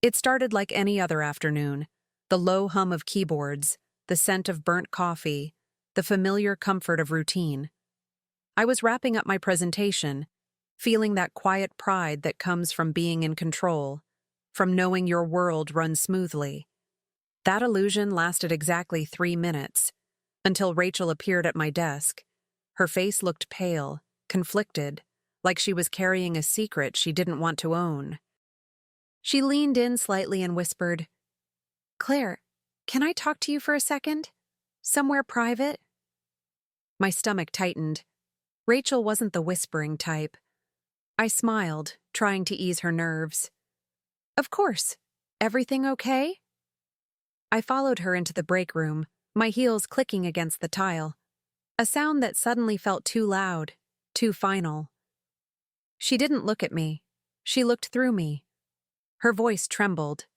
It started like any other afternoon. The low hum of keyboards, the scent of burnt coffee, the familiar comfort of routine. I was wrapping up my presentation, feeling that quiet pride that comes from being in control, from knowing your world runs smoothly. That illusion lasted exactly 3 minutes, until Rachel appeared at my desk. Her face looked pale, conflicted, like she was carrying a secret she didn't want to own. She leaned in slightly and whispered, "Claire, can I talk to you for a second? Somewhere private?" My stomach tightened. Rachel wasn't the whispering type. I smiled, trying to ease her nerves. "Of course. Everything okay?" I followed her into the break room, my heels clicking against the tile. A sound that suddenly felt too loud, too final. She didn't look at me. She looked through me. Her voice trembled.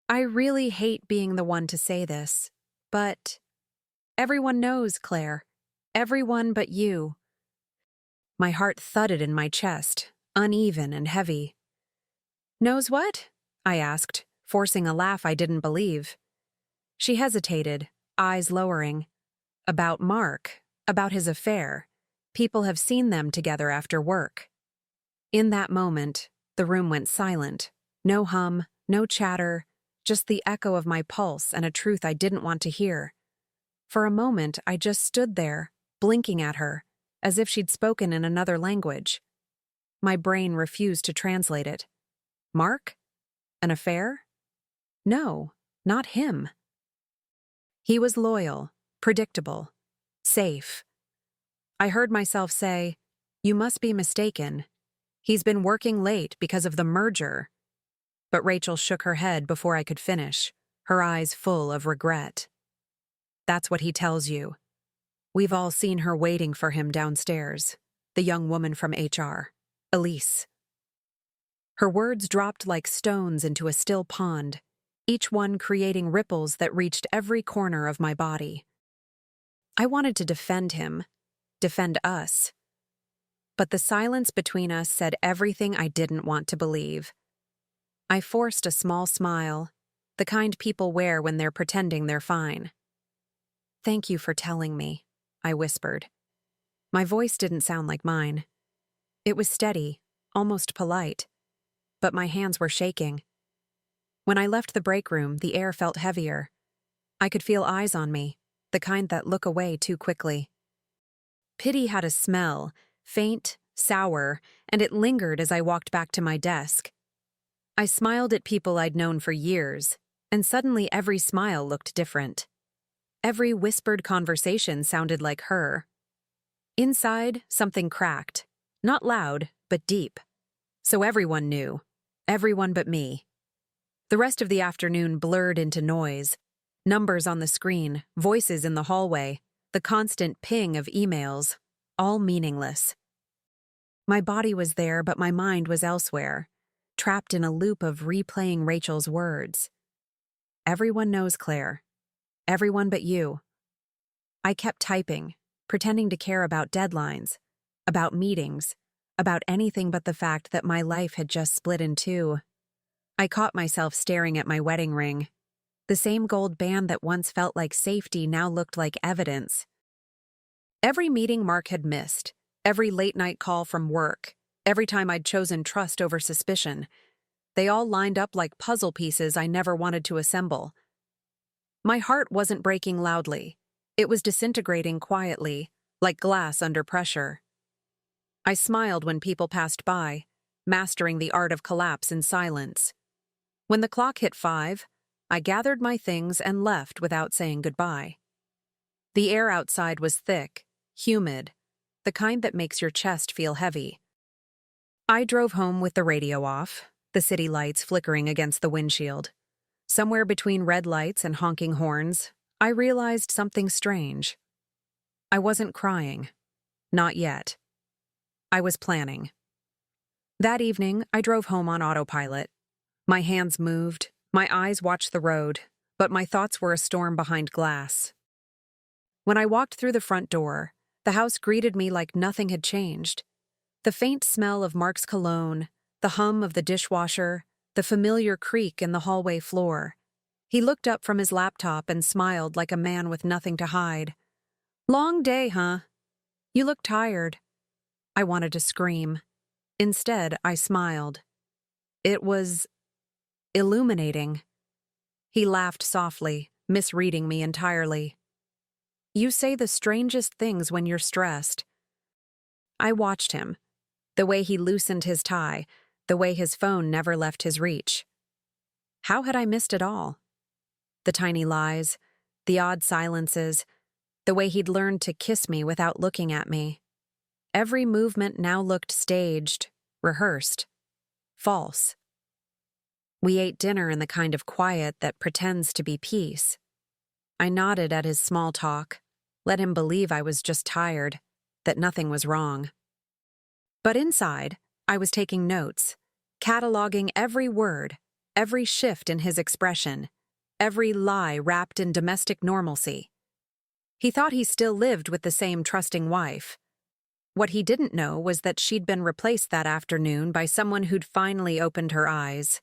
"I really hate being the one to say this, but everyone knows, Claire. Everyone but you." My heart thudded in my chest, uneven and heavy. "Knows what?" I asked, forcing a laugh I didn't believe. She hesitated, eyes lowering. "About Mark, about his affair. People have seen them together after work." In that moment, the room went silent. No hum, no chatter, just the echo of my pulse and a truth I didn't want to hear. For a moment, I just stood there, blinking at her, as if she'd spoken in another language. My brain refused to translate it. Mark? An affair? No, not him. He was loyal, predictable, safe. I heard myself say, "You must be mistaken. He's been working late because of the merger." But Rachel shook her head before I could finish, her eyes full of regret. "That's what he tells you. We've all seen her waiting for him downstairs, the young woman from HR, Elise." Her words dropped like stones into a still pond, each one creating ripples that reached every corner of my body. I wanted to defend him, defend us. But the silence between us said everything I didn't want to believe. I forced a small smile, the kind people wear when they're pretending they're fine. "Thank you for telling me," I whispered. My voice didn't sound like mine. It was steady, almost polite, but my hands were shaking. When I left the break room, the air felt heavier. I could feel eyes on me, the kind that look away too quickly. Pity had a smell, faint, sour, and it lingered as I walked back to my desk. I smiled at people I'd known for years, and suddenly every smile looked different. Every whispered conversation sounded like her. Inside, something cracked. Not loud, but deep. So everyone knew. Everyone but me. The rest of the afternoon blurred into noise. Numbers on the screen, voices in the hallway, the constant ping of emails, all meaningless. My body was there, but my mind was elsewhere, trapped in a loop of replaying Rachel's words. "Everyone knows, Claire. Everyone but you." I kept typing, pretending to care about deadlines, about meetings, about anything but the fact that my life had just split in two. I caught myself staring at my wedding ring. The same gold band that once felt like safety now looked like evidence. Every meeting Mark had missed, every late-night call from work, every time I'd chosen trust over suspicion, they all lined up like puzzle pieces I never wanted to assemble. My heart wasn't breaking loudly. It was disintegrating quietly, like glass under pressure. I smiled when people passed by, mastering the art of collapse in silence. When the clock hit 5, I gathered my things and left without saying goodbye. The air outside was thick, humid, the kind that makes your chest feel heavy. I drove home with the radio off, the city lights flickering against the windshield. Somewhere between red lights and honking horns, I realized something strange. I wasn't crying. Not yet. I was planning. That evening, I drove home on autopilot. My hands moved, my eyes watched the road, but my thoughts were a storm behind glass. When I walked through the front door, the house greeted me like nothing had changed. The faint smell of Mark's cologne, the hum of the dishwasher, the familiar creak in the hallway floor. He looked up from his laptop and smiled like a man with nothing to hide. "Long day, huh? You look tired." I wanted to scream. Instead, I smiled. It was illuminating. He laughed softly, misreading me entirely. "You say the strangest things when you're stressed." I watched him, the way he loosened his tie, the way his phone never left his reach. How had I missed it all? The tiny lies, the odd silences, the way he'd learned to kiss me without looking at me. Every movement now looked staged, rehearsed, false. We ate dinner in the kind of quiet that pretends to be peace. I nodded at his small talk, let him believe I was just tired, that nothing was wrong. But inside, I was taking notes, cataloging every word, every shift in his expression, every lie wrapped in domestic normalcy. He thought he still lived with the same trusting wife. What he didn't know was that she'd been replaced that afternoon by someone who'd finally opened her eyes.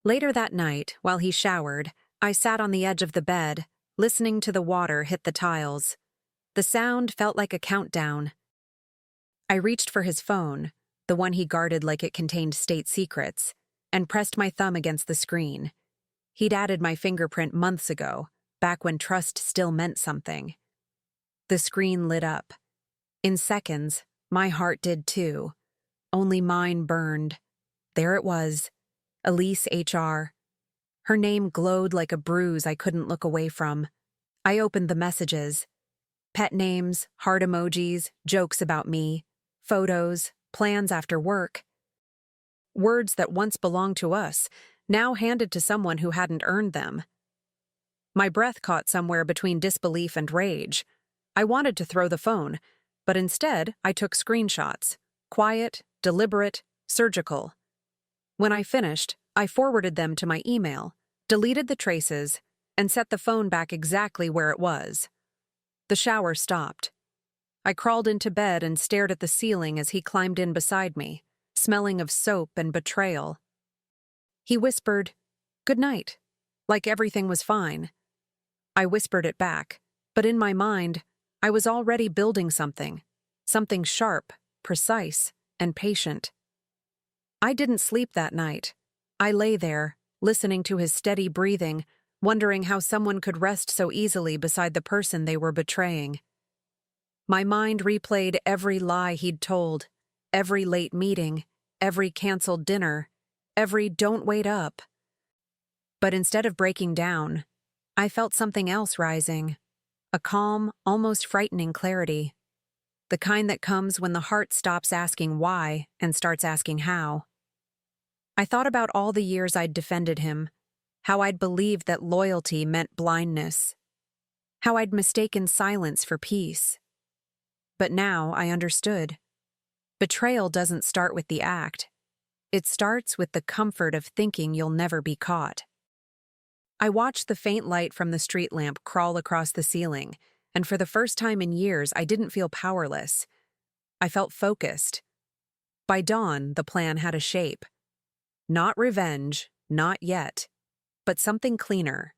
Later that night, while he showered, I sat on the edge of the bed, listening to the water hit the tiles. The sound felt like a countdown. I reached for his phone, the one he guarded like it contained state secrets, and pressed my thumb against the screen. He'd added my fingerprint months ago, back when trust still meant something. The screen lit up. In seconds, my heart did too. Only mine burned. There it was. Elise HR. Her name glowed like a bruise I couldn't look away from. I opened the messages. Pet names, heart emojis, jokes about me, photos, plans after work. Words that once belonged to us, now handed to someone who hadn't earned them. My breath caught somewhere between disbelief and rage. I wanted to throw the phone, but instead I took screenshots. Quiet, deliberate, surgical. When I finished, I forwarded them to my email, deleted the traces, and set the phone back exactly where it was. The shower stopped. I crawled into bed and stared at the ceiling as he climbed in beside me, smelling of soap and betrayal. He whispered, "Good night," like everything was fine. I whispered it back, but in my mind, I was already building something sharp, precise, and patient. I didn't sleep that night. I lay there, listening to his steady breathing, wondering how someone could rest so easily beside the person they were betraying. My mind replayed every lie he'd told, every late meeting, every canceled dinner, every "don't wait up." But instead of breaking down, I felt something else rising, a calm, almost frightening clarity. The kind that comes when the heart stops asking why and starts asking how. I thought about all the years I'd defended him, how I'd believed that loyalty meant blindness, how I'd mistaken silence for peace. But now I understood. Betrayal doesn't start with the act. It starts with the comfort of thinking you'll never be caught. I watched the faint light from the street lamp crawl across the ceiling, and for the first time in years, I didn't feel powerless. I felt focused. By dawn, the plan had a shape. Not revenge, not yet, but something cleaner.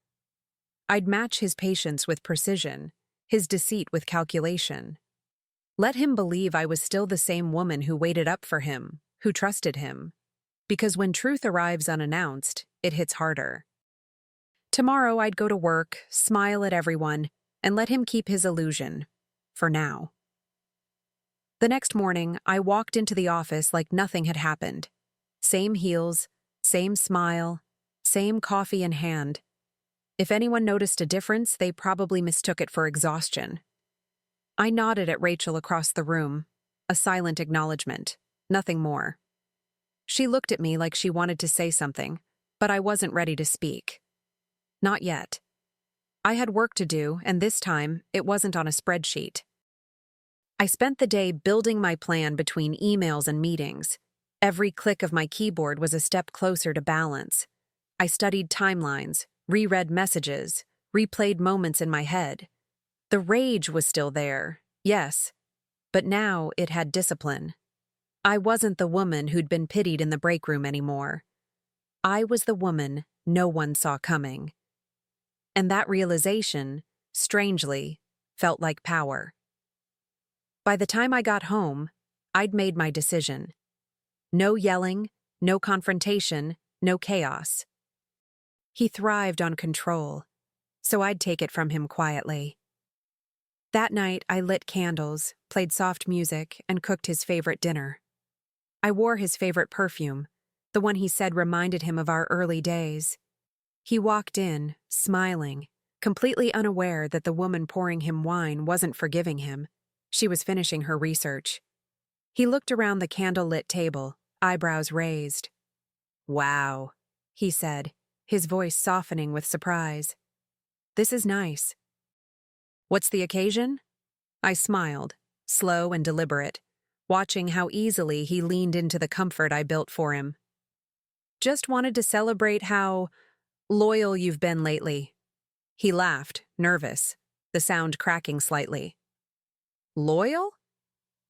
I'd match his patience with precision, his deceit with calculation. Let him believe I was still the same woman who waited up for him, who trusted him. Because when truth arrives unannounced, it hits harder. Tomorrow I'd go to work, smile at everyone, and let him keep his illusion. For now. The next morning, I walked into the office like nothing had happened. Same heels, same smile, same coffee in hand. If anyone noticed a difference, they probably mistook it for exhaustion. I nodded at Rachel across the room, a silent acknowledgement, nothing more. She looked at me like she wanted to say something, but I wasn't ready to speak. Not yet. I had work to do, and this time, it wasn't on a spreadsheet. I spent the day building my plan between emails and meetings. Every click of my keyboard was a step closer to balance. I studied timelines, reread messages, replayed moments in my head. The rage was still there, yes, but now it had discipline. I wasn't the woman who'd been pitied in the break room anymore. I was the woman no one saw coming. And that realization, strangely, felt like power. By the time I got home, I'd made my decision. No yelling, no confrontation, no chaos. He thrived on control, so I'd take it from him quietly. That night, I lit candles, played soft music, and cooked his favorite dinner. I wore his favorite perfume, the one he said reminded him of our early days. He walked in, smiling, completely unaware that the woman pouring him wine wasn't forgiving him. She was finishing her research. He looked around the candle-lit table, eyebrows raised. "Wow," he said, his voice softening with surprise. "This is nice." "What's the occasion?" I smiled, slow and deliberate, watching how easily he leaned into the comfort I built for him. "Just wanted to celebrate how loyal you've been lately." He laughed, nervous, the sound cracking slightly. "Loyal?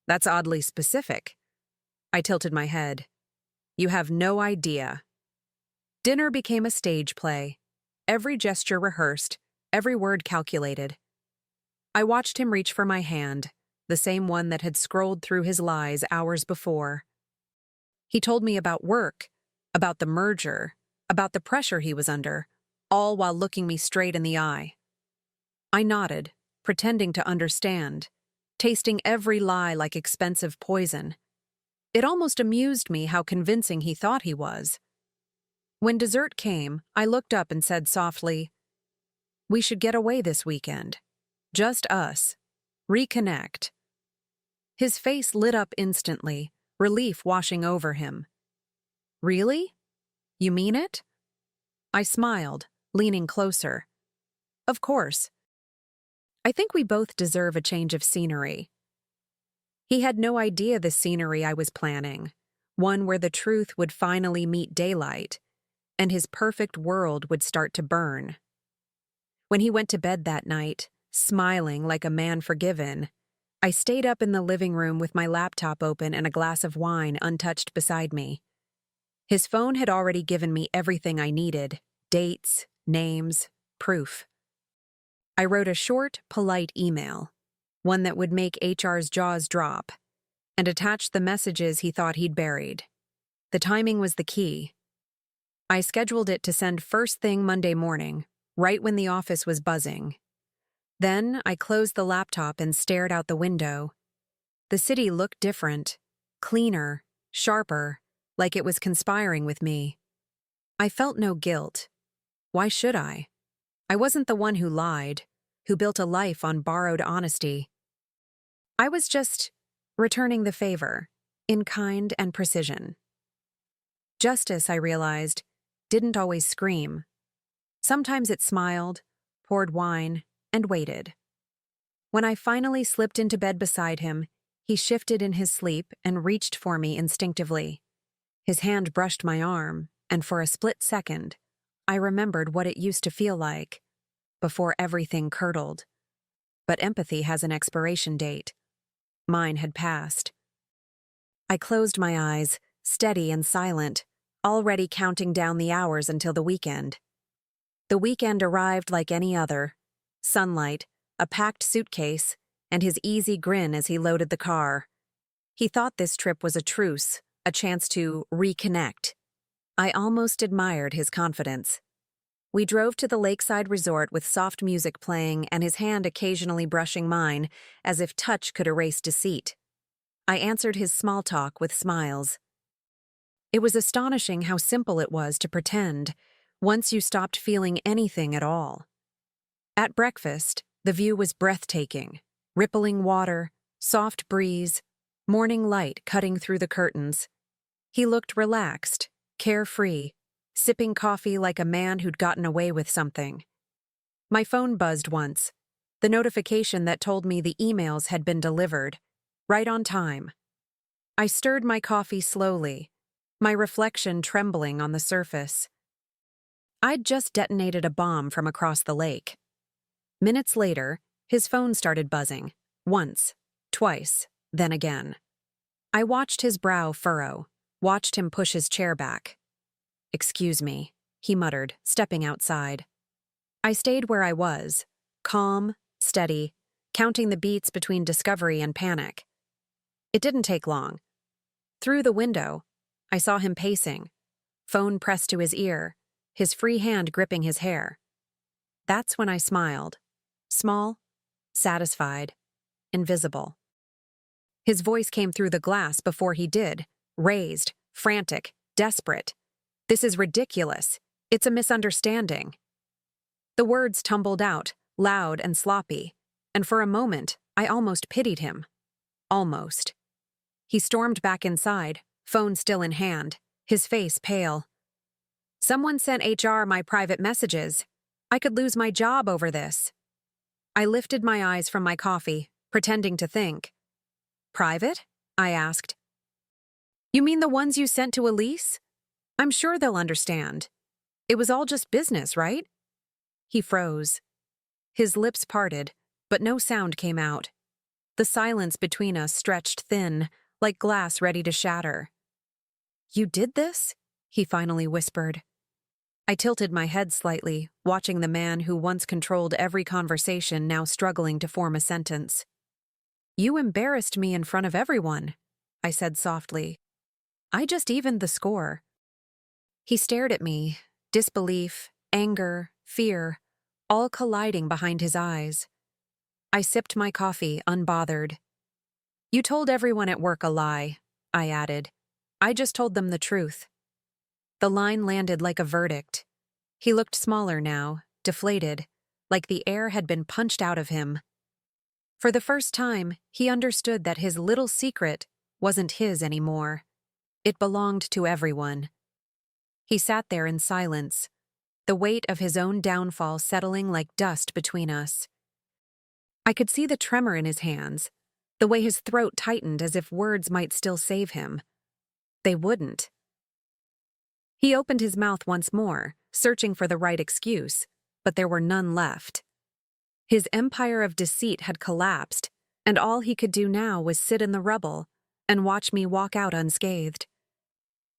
That's oddly specific." I tilted my head. "You have no idea." Dinner became a stage play, every gesture rehearsed, every word calculated. I watched him reach for my hand, the same one that had scrolled through his lies hours before. He told me about work, about the merger, about the pressure he was under, all while looking me straight in the eye. I nodded, pretending to understand, tasting every lie like expensive poison. It almost amused me how convincing he thought he was. When dessert came, I looked up and said softly, "We should get away this weekend. Just us. Reconnect." His face lit up instantly, relief washing over him. "Really? You mean it?" I smiled, leaning closer. "Of course. I think we both deserve a change of scenery." He had no idea the scenery I was planning, one where the truth would finally meet daylight, and his perfect world would start to burn. When he went to bed that night, smiling like a man forgiven, I stayed up in the living room with my laptop open and a glass of wine untouched beside me. His phone had already given me everything I needed: dates, names, proof. I wrote a short, polite email, one that would make HR's jaws drop, and attached the messages he thought he'd buried. The timing was the key. I scheduled it to send first thing Monday morning, right when the office was buzzing. Then I closed the laptop and stared out the window. The city looked different, cleaner, sharper, like it was conspiring with me. I felt no guilt. Why should I? I wasn't the one who lied, who built a life on borrowed honesty. I was just returning the favor, in kind and precision. Justice, I realized, didn't always scream. Sometimes it smiled, poured wine, and waited. When I finally slipped into bed beside him, he shifted in his sleep and reached for me instinctively. His hand brushed my arm, and for a split second, I remembered what it used to feel like, before everything curdled. But empathy has an expiration date. Mine had passed. I closed my eyes, steady and silent, already counting down the hours until the weekend. The weekend arrived like any other. Sunlight, a packed suitcase, and his easy grin as he loaded the car. He thought this trip was a truce, a chance to reconnect. I almost admired his confidence. We drove to the lakeside resort with soft music playing and his hand occasionally brushing mine, as if touch could erase deceit. I answered his small talk with smiles. It was astonishing how simple it was to pretend, once you stopped feeling anything at all. At breakfast, the view was breathtaking. Rippling water, soft breeze, morning light cutting through the curtains. He looked relaxed, carefree, sipping coffee like a man who'd gotten away with something. My phone buzzed once, the notification that told me the emails had been delivered, right on time. I stirred my coffee slowly, my reflection trembling on the surface. I'd just detonated a bomb from across the lake. Minutes later, his phone started buzzing, once, twice, then again. I watched his brow furrow, watched him push his chair back. "Excuse me," he muttered, stepping outside. I stayed where I was, calm, steady, counting the beats between discovery and panic. It didn't take long. Through the window, I saw him pacing, phone pressed to his ear, his free hand gripping his hair. That's when I smiled. Small, satisfied, invisible. His voice came through the glass before he did, raised, frantic, desperate. "This is ridiculous. It's a misunderstanding." The words tumbled out, loud and sloppy, and for a moment, I almost pitied him. Almost. He stormed back inside, phone still in hand, his face pale. "Someone sent HR my private messages. I could lose my job over this." I lifted my eyes from my coffee, pretending to think. "Private?" I asked. "You mean the ones you sent to Elise? I'm sure they'll understand. It was all just business, right?" He froze. His lips parted, but no sound came out. The silence between us stretched thin, like glass ready to shatter. "You did this?" he finally whispered. I tilted my head slightly, watching the man who once controlled every conversation now struggling to form a sentence. "You embarrassed me in front of everyone," I said softly. "I just evened the score." He stared at me, disbelief, anger, fear, all colliding behind his eyes. I sipped my coffee, unbothered. "You told everyone at work a lie," I added. "I just told them the truth." The line landed like a verdict. He looked smaller now, deflated, like the air had been punched out of him. For the first time, he understood that his little secret wasn't his anymore. It belonged to everyone. He sat there in silence, the weight of his own downfall settling like dust between us. I could see the tremor in his hands, the way his throat tightened as if words might still save him. They wouldn't. He opened his mouth once more, searching for the right excuse, but there were none left. His empire of deceit had collapsed, and all he could do now was sit in the rubble and watch me walk out unscathed.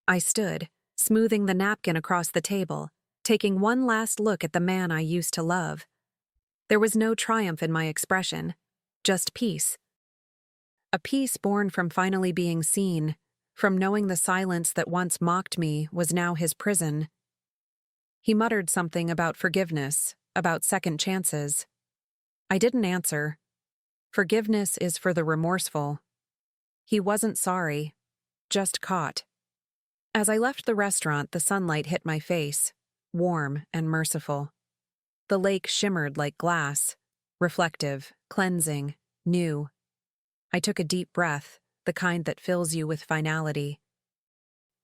I stood, smoothing the napkin across the table, taking one last look at the man I used to love. There was no triumph in my expression, just peace. A peace born from finally being seen, from knowing the silence that once mocked me was now his prison. He muttered something about forgiveness, about second chances. I didn't answer. Forgiveness is for the remorseful. He wasn't sorry, just caught. As I left the restaurant, the sunlight hit my face, warm and merciful. The lake shimmered like glass, reflective, cleansing, new. I took a deep breath, the kind that fills you with finality.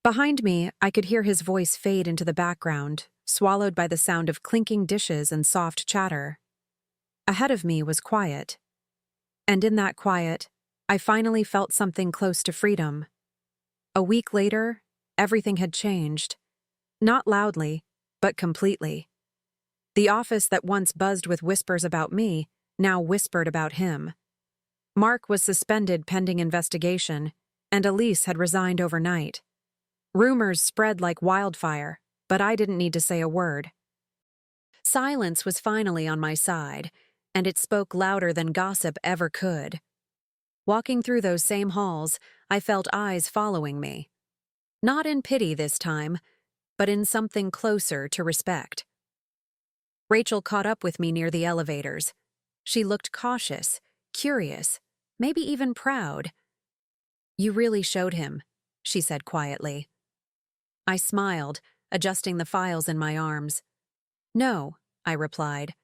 Behind me, I could hear his voice fade into the background, swallowed by the sound of clinking dishes and soft chatter. Ahead of me was quiet. And in that quiet, I finally felt something close to freedom. A week later, everything had changed. Not loudly, but completely. The office that once buzzed with whispers about me now whispered about him. Mark was suspended pending investigation, and Elise had resigned overnight. Rumors spread like wildfire, but I didn't need to say a word. Silence was finally on my side, and it spoke louder than gossip ever could. Walking through those same halls, I felt eyes following me. Not in pity this time, but in something closer to respect. Rachel caught up with me near the elevators. She looked cautious, curious, maybe even proud. "You really showed him," she said quietly. I smiled, adjusting the files in my arms. "No," I replied.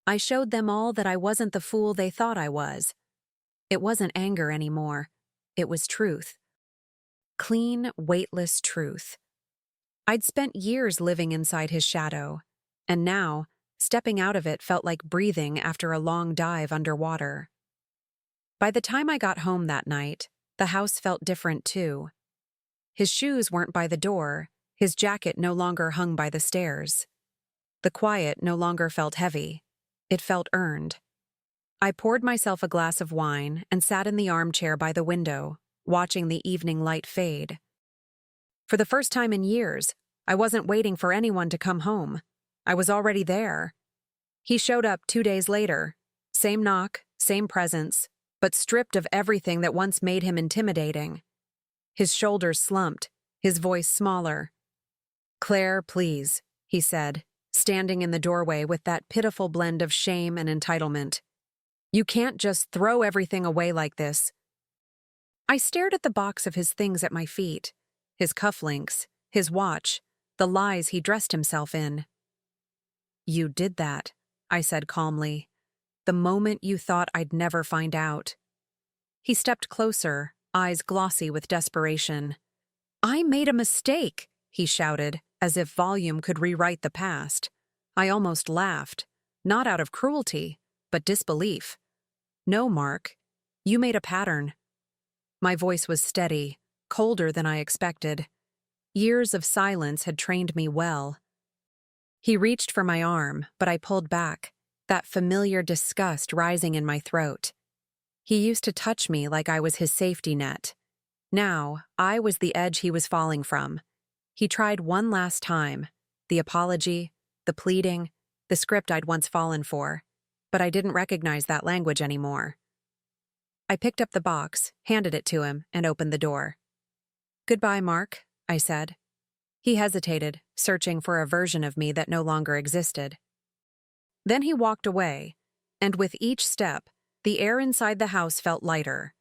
"I showed them all that I wasn't the fool they thought I was." It wasn't anger anymore. It was truth. Clean, weightless truth. I'd spent years living inside his shadow, and now, stepping out of it felt like breathing after a long dive underwater. By the time I got home that night, the house felt different too. His shoes weren't by the door, his jacket no longer hung by the stairs. The quiet no longer felt heavy. It felt earned. I poured myself a glass of wine and sat in the armchair by the window, watching the evening light fade. For the first time in years, I wasn't waiting for anyone to come home. I was already there. He showed up 2 days later. Same knock, same presence, but stripped of everything that once made him intimidating. His shoulders slumped, his voice smaller. "Claire, please," he said, standing in the doorway with that pitiful blend of shame and entitlement. "You can't just throw everything away like this." I stared at the box of his things at my feet, his cufflinks, his watch, the lies he dressed himself in. "You did that," I said calmly, "the moment you thought I'd never find out." He stepped closer, eyes glossy with desperation. "I made a mistake," he shouted, as if volume could rewrite the past. I almost laughed, not out of cruelty, but disbelief. "No, Mark, you made a pattern." My voice was steady, colder than I expected. Years of silence had trained me well. He reached for my arm, but I pulled back, that familiar disgust rising in my throat. He used to touch me like I was his safety net. Now, I was the edge he was falling from. He tried one last time, the apology, the pleading, the script I'd once fallen for, but I didn't recognize that language anymore. I picked up the box, handed it to him, and opened the door. "Goodbye, Mark," I said. He hesitated, searching for a version of me that no longer existed. Then he walked away, and with each step, the air inside the house felt lighter.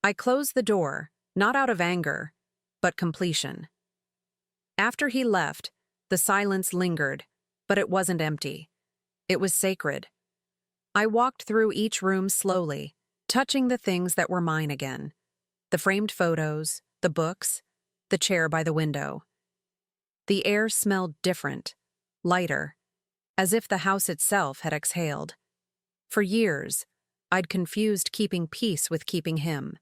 I closed the door, not out of anger, but completion. After he left, the silence lingered, but it wasn't empty. It was sacred. I walked through each room slowly, touching the things that were mine again. The framed photos, the books, the chair by the window. The air smelled different, lighter, as if the house itself had exhaled. For years, I'd confused keeping peace with keeping him.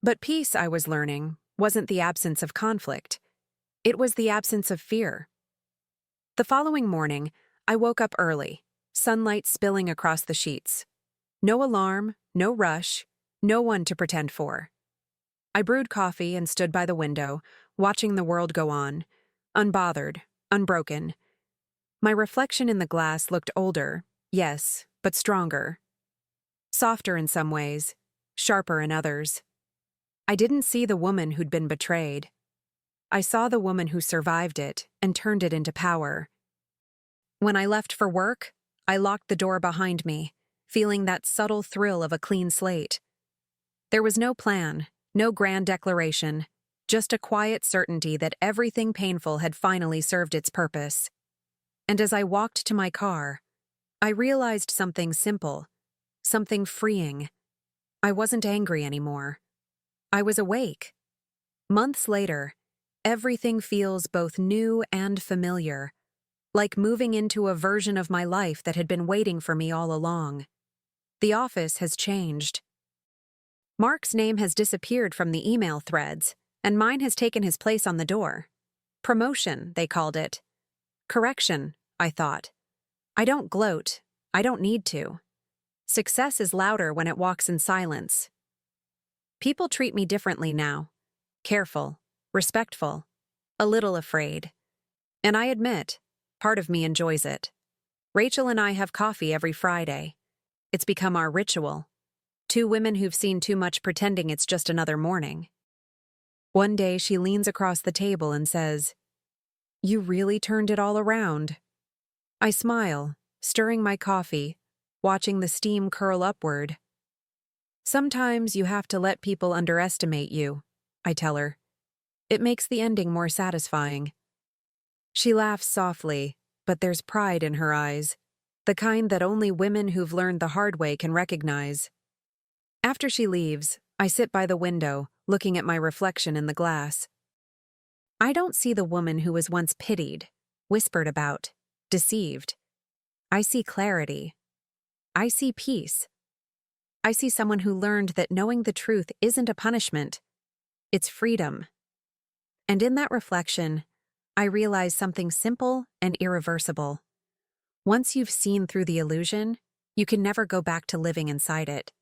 But peace, I was learning, wasn't the absence of conflict. It was the absence of fear. The following morning, I woke up early, sunlight spilling across the sheets. No alarm, no rush, no one to pretend for. I brewed coffee and stood by the window, watching the world go on, unbothered, unbroken. My reflection in the glass looked older, yes, but stronger. Softer in some ways, sharper in others. I didn't see the woman who'd been betrayed. I saw the woman who survived it and turned it into power. When I left for work, I locked the door behind me, feeling that subtle thrill of a clean slate. There was no plan, no grand declaration, just a quiet certainty that everything painful had finally served its purpose. And as I walked to my car, I realized something simple, something freeing. I wasn't angry anymore. I was awake. Months later, everything feels both new and familiar, like moving into a version of my life that had been waiting for me all along. The office has changed. Mark's name has disappeared from the email threads, and mine has taken his place on the door. Promotion, they called it. Correction, I thought. I don't gloat. I don't need to. Success is louder when it walks in silence. People treat me differently now. Careful, respectful, a little afraid. And I admit, part of me enjoys it. Rachel and I have coffee every Friday. It's become our ritual. Two women who've seen too much pretending it's just another morning. One day she leans across the table and says, "You really turned it all around." I smile, stirring my coffee, watching the steam curl upward. "Sometimes you have to let people underestimate you," I tell her. "It makes the ending more satisfying." She laughs softly, but there's pride in her eyes, the kind that only women who've learned the hard way can recognize. After she leaves, I sit by the window, looking at my reflection in the glass. I don't see the woman who was once pitied, whispered about, deceived. I see clarity. I see peace. I see someone who learned that knowing the truth isn't a punishment, it's freedom. And in that reflection, I realize something simple and irreversible. Once you've seen through the illusion, you can never go back to living inside it.